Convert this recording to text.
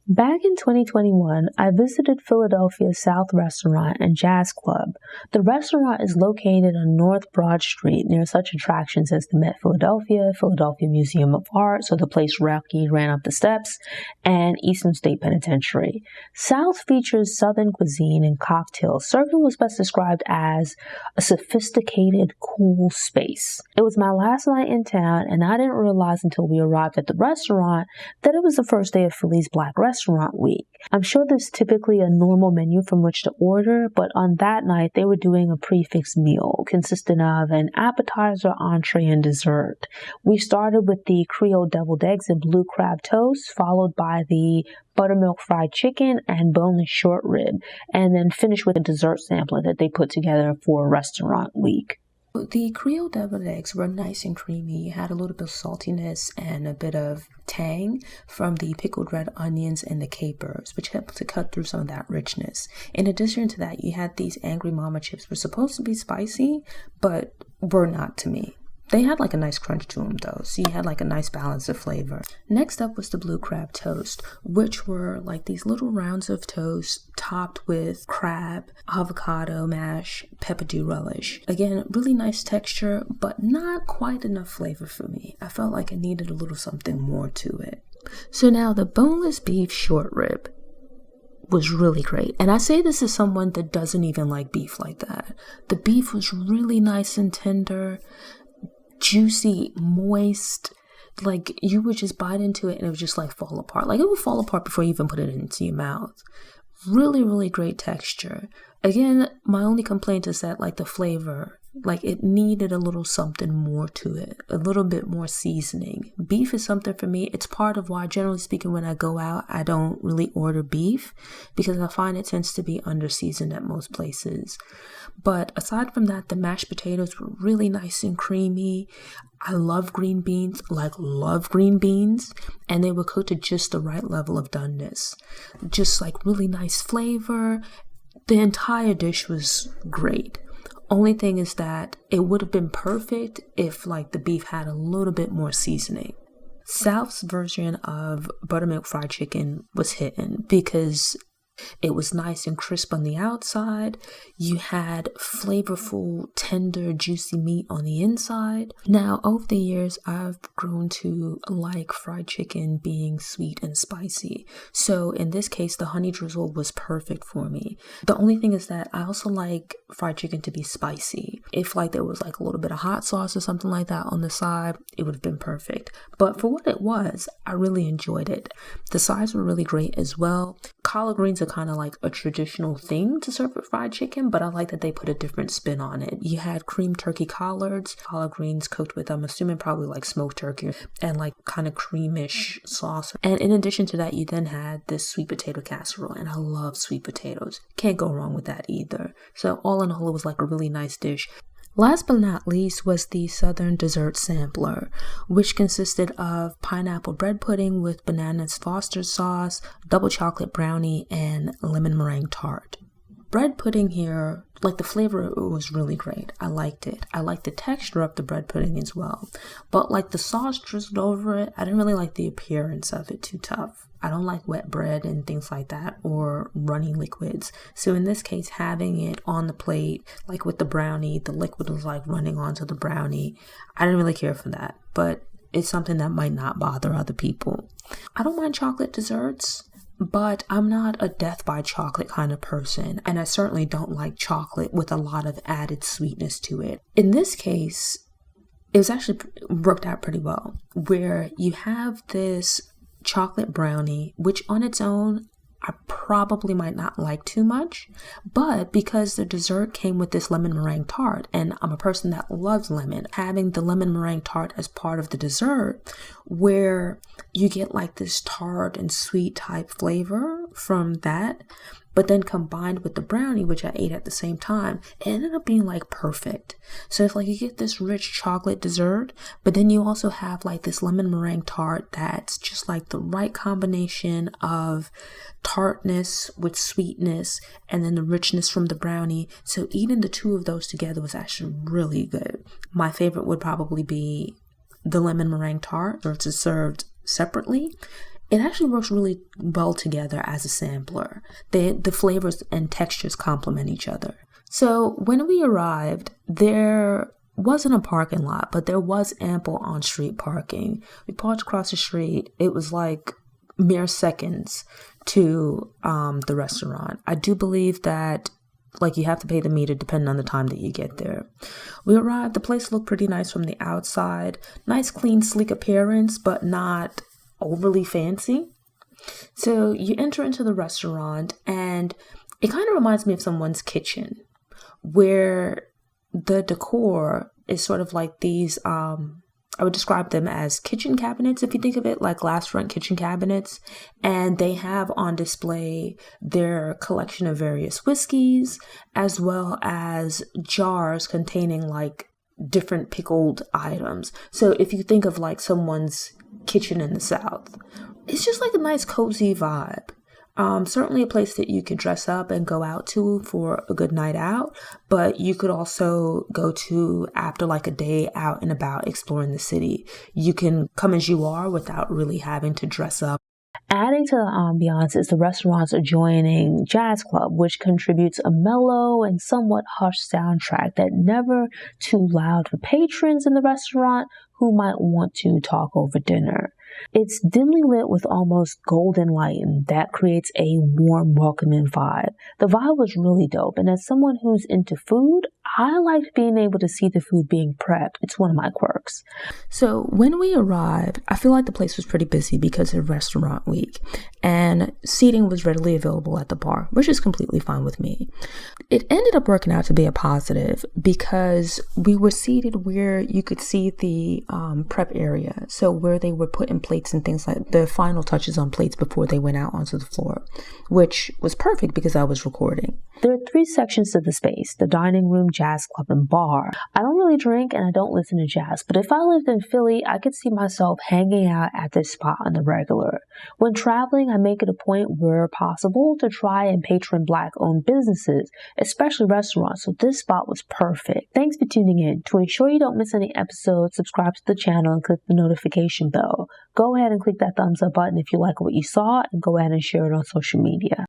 Back in 2021, I visited Philadelphia's South Restaurant and Jazz Club. The restaurant is located on North Broad Street near such attractions as the Met Philadelphia, Philadelphia Museum of Art, so the place Rocky ran up the steps, and Eastern State Penitentiary. South features Southern cuisine and cocktails. Serving was best described as a sophisticated, cool space. It was my last night in town, and I didn't realize until we arrived at the restaurant that it was the first day of Philly's Black Restaurant Week. I'm sure there's typically a normal menu from which to order, but on that night they were doing a prefix meal consisting of an appetizer, entree, and dessert. We started with the Creole deviled eggs and blue crab toast, followed by the buttermilk fried chicken and boneless short rib, and then finished with a dessert sampler that they put together for Restaurant Week. The Creole deviled eggs were nice and creamy. You had a little bit of saltiness and a bit of tang from the pickled red onions and the capers, which helped to cut through some of that richness. In addition to that, you had these Angry Mama chips. Were supposed to be spicy, but were not to me. They had like a nice crunch to them though, so you had like a nice balance of flavor. Next up was the blue crab toast, which were like these little rounds of toast topped with crab, avocado mash, pepperdew relish. Again, really nice texture, but not quite enough flavor for me. I felt like it needed a little something more to it. So now the boneless beef short rib was really great. And I say this as someone that doesn't even like beef like that. The beef was really nice and tender, juicy, moist, like you would just bite into it and it would just like fall apart. Like it would fall apart before you even put it into your mouth. Really, really great texture. Again, my only complaint is that like the flavor, like it needed a little something more to it, a little bit more seasoning. Beef is something for me. It's part of why, generally speaking, when I go out, I don't really order beef because I find it tends to be under seasoned at most places. But aside from that, the mashed potatoes were really nice and creamy. I love green beans, and they were cooked to just the right level of doneness. Just like really nice flavor. The entire dish was great. Only thing is that it would have been perfect if like the beef had a little bit more seasoning. South's version of buttermilk fried chicken was hitting because it was nice and crisp on the outside. You had flavorful, tender, juicy meat on the inside. Now, over the years, I've grown to like fried chicken being sweet and spicy. So in this case, the honey drizzle was perfect for me. The only thing is that I also like fried chicken to be spicy. If like there was like a little bit of hot sauce or something like that on the side, it would have been perfect. But for what it was, I really enjoyed it. The sides were really great as well. Collard greens are kind of like a traditional thing to serve with fried chicken, but I like that they put a different spin on it. You had cream turkey collards, collard greens cooked with, I'm assuming probably like smoked turkey and like kind of creamish sauce. And in addition to that, you then had this sweet potato casserole, and I love sweet potatoes. Can't go wrong with that either. So all in all, it was like a really nice dish. Last but not least was the Southern dessert sampler, which consisted of pineapple bread pudding with bananas Foster sauce, double chocolate brownie, and lemon meringue tart. Bread pudding here, like the flavor, it was really great. I liked it. I liked the texture of the bread pudding as well. But like the sauce drizzled over it, I didn't really like the appearance of it. Too tough. I don't like wet bread and things like that, or runny liquids. So in this case, having it on the plate, like with the brownie, the liquid was like running onto the brownie. I didn't really care for that, but it's something that might not bother other people. I don't mind chocolate desserts, but I'm not a death by chocolate kind of person, and I certainly don't like chocolate with a lot of added sweetness to it. In this case, it was actually worked out pretty well, where you have this chocolate brownie, which on its own I probably might not like too much, but because the dessert came with this lemon meringue tart, and I'm a person that loves lemon, having the lemon meringue tart as part of the dessert, where you get like this tart and sweet type flavor from that, but then combined with the brownie, which I ate at the same time, it ended up being like perfect. So it's like you get this rich chocolate dessert, but then you also have like this lemon meringue tart that's just like the right combination of tartness with sweetness and then the richness from the brownie. So eating the two of those together was actually really good. My favorite would probably be the lemon meringue tart, or it's served separately. it actually works really well together as a sampler. The flavors and textures complement each other. So when we arrived, there wasn't a parking lot, but there was ample on-street parking. We parked across the street. It was like mere seconds to the restaurant. I do believe that like you have to pay the meter depending on the time that you get there. We arrived, the place looked pretty nice from the outside. Nice, clean, sleek appearance, but not overly fancy. So you enter into the restaurant and it kind of reminds me of someone's kitchen where the decor is sort of like these, I would describe them as kitchen cabinets, if you think of it like glass front kitchen cabinets. And they have on display their collection of various whiskeys, as well as jars containing like different pickled items. So if you think of like someone's kitchen in the South, it's just like a nice cozy vibe. Certainly a place that you could dress up and go out to for a good night out, but you could also go to after like a day out and about exploring the city. You can come as you are without really having to dress up. Adding to the ambiance is the restaurant's adjoining jazz club, which contributes a mellow and somewhat hushed soundtrack that never too loud for patrons in the restaurant who might want to talk over dinner. It's dimly lit with almost golden light, and that creates a warm, welcoming vibe. The vibe was really dope, and as someone who's into food, I liked being able to see the food being prepped. It's one of my quirks. So when we arrived, I feel like the place was pretty busy because of restaurant week, and seating was readily available at the bar, which is completely fine with me. It ended up working out to be a positive because we were seated where you could see the prep area, so where they were putting plates and things like the final touches on plates before they went out onto the floor, which was perfect because I was recording. There are 3 sections to the space: the dining room, jazz club, and bar. I don't really drink and I don't listen to jazz, but if I lived in Philly, I could see myself hanging out at this spot on the regular. When traveling, I make it a point where possible to try and patron Black-owned businesses, especially restaurants, so this spot was perfect. Thanks for tuning in. To ensure you don't miss any episodes, subscribe to the channel and click the notification bell. Go ahead and click that thumbs up button if you like what you saw, and go ahead and share it on social media.